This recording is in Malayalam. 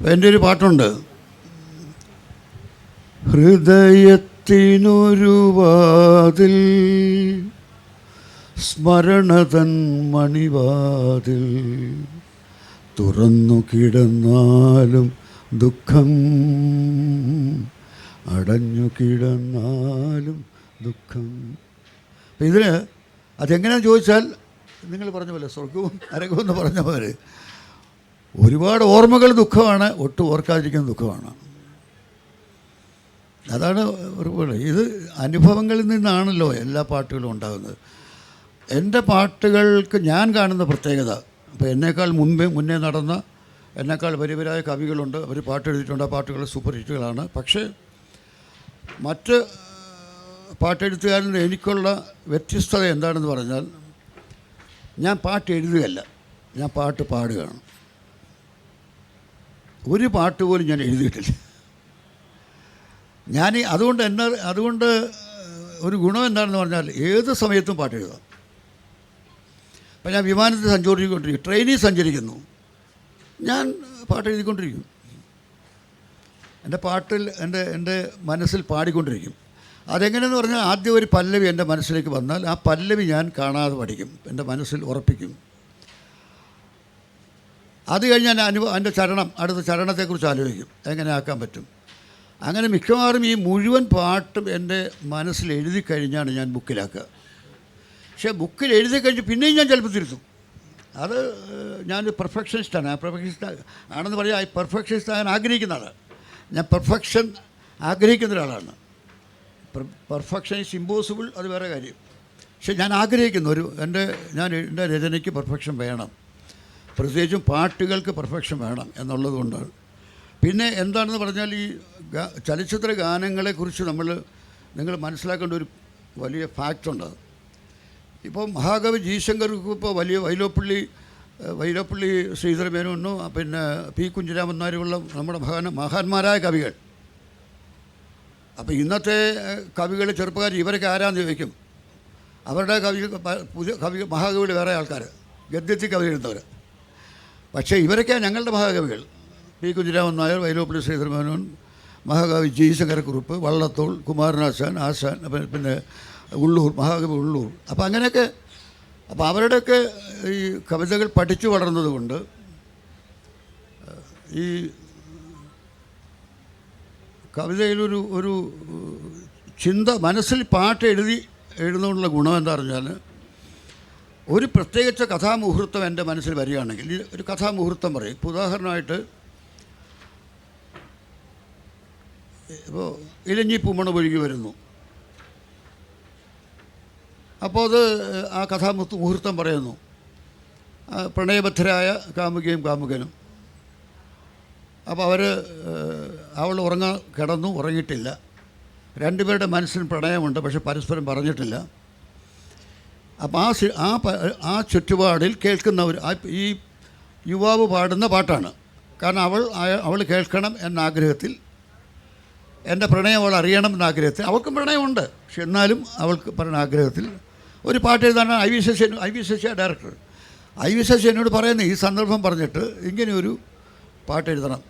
എൻ്റെ ഒരു പാട്ടുണ്ട്, ഹൃദയത്തിനൊരു വാതിൽ സ്മരണതൻ മണിവാതിൽ തുറന്നു കിടന്നാലും ദുഃഖം, അടഞ്ഞു കിടന്നാലും ദുഃഖം. അപ്പം ഇതിന് അതെങ്ങനെയാണെന്ന് ചോദിച്ചാൽ നിങ്ങൾ പറഞ്ഞ പോലെ സ്വർഗവും നരകവും എന്ന് പറഞ്ഞ പോലെ ഒരുപാട് ഓർമ്മകൾ ദുഃഖമാണ്, ഒട്ടും ഓർക്കാതിരിക്കുന്ന ദുഃഖമാണ്. അതാണ് ഒരുപാട്. ഇത് അനുഭവങ്ങളിൽ നിന്നാണല്ലോ എല്ലാ പാട്ടുകളും ഉണ്ടാകുന്നത്. എൻ്റെ പാട്ടുകൾക്ക് ഞാൻ കാണുന്ന പ്രത്യേകത, ഇപ്പോൾ എന്നേക്കാൾ മുന്നേ നടന്ന എന്നേക്കാൾ വലിയവരായ കവികളുണ്ട്, അവർ പാട്ടെഴുതിയിട്ടുണ്ട്. ആ പാട്ടുകൾ സൂപ്പർ ഹിറ്റുകളാണ്. പക്ഷേ മറ്റ് പാട്ടെഴുത്തുകാരിൽ എനിക്കുള്ള വ്യത്യസ്തത എന്താണെന്ന് പറഞ്ഞാൽ, ഞാൻ പാട്ട് എഴുതുകയല്ല, ഞാൻ പാട്ട് പാടുകയാണ്. ഒരു പാട്ട് പോലും ഞാൻ എഴുതിയിട്ടില്ല. അതുകൊണ്ട് ഒരു ഗുണം എന്താണെന്ന് പറഞ്ഞാൽ ഏത് സമയത്തും പാട്ട് എഴുതാം. അപ്പം ഞാൻ വിമാനത്തിൽ സഞ്ചരിക്കൊണ്ടിരിക്കും, ട്രെയിനിൽ സഞ്ചരിക്കുന്നു, ഞാൻ പാട്ട് എഴുതിക്കൊണ്ടിരിക്കും. എൻ്റെ പാട്ടിൽ എൻ്റെ മനസ്സിൽ പാടിക്കൊണ്ടിരിക്കും. അതെങ്ങനെയെന്ന് പറഞ്ഞാൽ ആദ്യം ഒരു പല്ലവി എൻ്റെ മനസ്സിലേക്ക് വന്നാൽ ആ പല്ലവി ഞാൻ കാണാതെ പഠിക്കും, എൻ്റെ മനസ്സിൽ ഉറപ്പിക്കും. അത് കഴിഞ്ഞ് ഞാൻ എൻ്റെ അടുത്ത ചരണത്തെക്കുറിച്ച് ആലോചിക്കും, എങ്ങനെ ആക്കാൻ പറ്റും. അങ്ങനെ മിക്കവാറും ഈ മുഴുവൻ പാട്ടും എൻ്റെ മനസ്സിൽ എഴുതി കഴിഞ്ഞാണ് ഞാൻ ബുക്കിലാക്കുക. പക്ഷേ ബുക്കിൽ എഴുതി കഴിഞ്ഞ് പിന്നെയും ഞാൻ ചിലപ്പോൾ തിരുത്തും. അത് ഞാനൊരു പെർഫെക്ഷനിസ്റ്റാണ്. ആ പെർഫെക്ഷനിസ്റ്റ് ആണെന്ന് പറയാം, പെർഫെക്ഷനിസ്റ്റ് ആകാൻ ആഗ്രഹിക്കുന്ന ആളാണ് ഞാൻ. പെർഫെക്ഷൻ ആഗ്രഹിക്കുന്ന ഒരാളാണ്. പെർഫെക്ഷൻ ഈസ് ഇമ്പോസിബിൾ, അത് വേറെ കാര്യം. പക്ഷേ ഞാൻ ആഗ്രഹിക്കുന്നു എൻ്റെ രചനയ്ക്ക് പെർഫെക്ഷൻ വേണം, പ്രത്യേകിച്ചും പാട്ടുകൾക്ക് പെർഫെക്ഷൻ വേണം എന്നുള്ളത് കൊണ്ടാണ്. പിന്നെ എന്താണെന്ന് പറഞ്ഞാൽ ഈ ചലച്ചിത്ര ഗാനങ്ങളെക്കുറിച്ച് നിങ്ങൾ മനസ്സിലാക്കേണ്ട ഒരു വലിയ ഫാക്റ്റുണ്ട്. ഇപ്പോൾ മഹാകവി ജി ശങ്കർക്ക് ഇപ്പോൾ വലിയ വൈലോപ്പള്ളി ശ്രീധരമേനോനും പിന്നെ പി കുഞ്ഞിരാമൻ നായരുമുള്ള നമ്മുടെ മഹാന്മാരായ കവികൾ. അപ്പോൾ ഇന്നത്തെ കവികൾ ചെറുപ്പക്കാർ ഇവരൊക്കെ ആരാന്ന് ചോദിക്കും. അവരുടെ പുതിയ മഹാകവികൾ വേറെ ആൾക്കാർ, ഗദ്യത്തിൽ കവി എഴുതുന്നവർ. പക്ഷേ ഇവരൊക്കെയാണ് ഞങ്ങളുടെ മഹാകവികൾ. പി കുഞ്ഞിരാമൻ നായർ, വൈലോപ്പള്ളി ശ്രീധരമേനോൻ, മഹാകവി ജി ശങ്കരക്കുറുപ്പ്, വള്ളത്തോൾ, കുമാരനാശാൻ, പിന്നെ ഉള്ളൂർ, മഹാകവി ഉള്ളൂർ. അപ്പോൾ അങ്ങനെയൊക്കെ അവരുടെയൊക്കെ ഈ കവിതകൾ പഠിച്ചു വളർന്നതുകൊണ്ട് ഈ കവിതയിലൊരു ചിന്ത മനസ്സിൽ പാട്ട് എഴുതുന്നതിനുള്ള ഗുണം എന്താ പറഞ്ഞാൽ, ഒരു പ്രത്യേകിച്ച കഥാമുഹൂർത്തം എൻ്റെ മനസ്സിൽ വരികയാണെങ്കിൽ ഒരു കഥാമുഹൂർത്തം പറയും. ഇപ്പോൾ ഉദാഹരണമായിട്ട് ഇപ്പോൾ ഇലഞ്ഞി പൂമണ ഒഴുകി വരുന്നു. അപ്പോൾ ആ കഥാമുഹൂർത്തം പറയുന്നു, പ്രണയബദ്ധരായ കാമുകിയും കാമുകനും. അപ്പോൾ അവൾ ഉറങ്ങിയിട്ടില്ല. രണ്ടുപേരുടെ മനസ്സിന് പ്രണയമുണ്ട്, പക്ഷെ പരസ്പരം പറഞ്ഞിട്ടില്ല. അപ്പോൾ ആ ചുറ്റുപാടിൽ കേൾക്കുന്നവർ ഈ യുവാവ് പാടുന്ന പാട്ടാണ്. കാരണം അവൾ കേൾക്കണം എന്ന ആഗ്രഹത്തിൽ, എൻ്റെ പ്രണയം അവൾ അറിയണം എന്ന ആഗ്രഹത്തിൽ, അവൾക്കും പ്രണയമുണ്ട്, പക്ഷെ എന്നാലും അവൾക്ക് പറയുന്ന ആഗ്രഹത്തിൽ ഒരു പാട്ട് എഴുതാനാണ് I V Sasi director. I V Sasi എന്നോട് പറയുന്നത് ഈ സന്ദർഭം പറഞ്ഞിട്ട് ഇങ്ങനെയൊരു പാട്ട് എഴുതണം.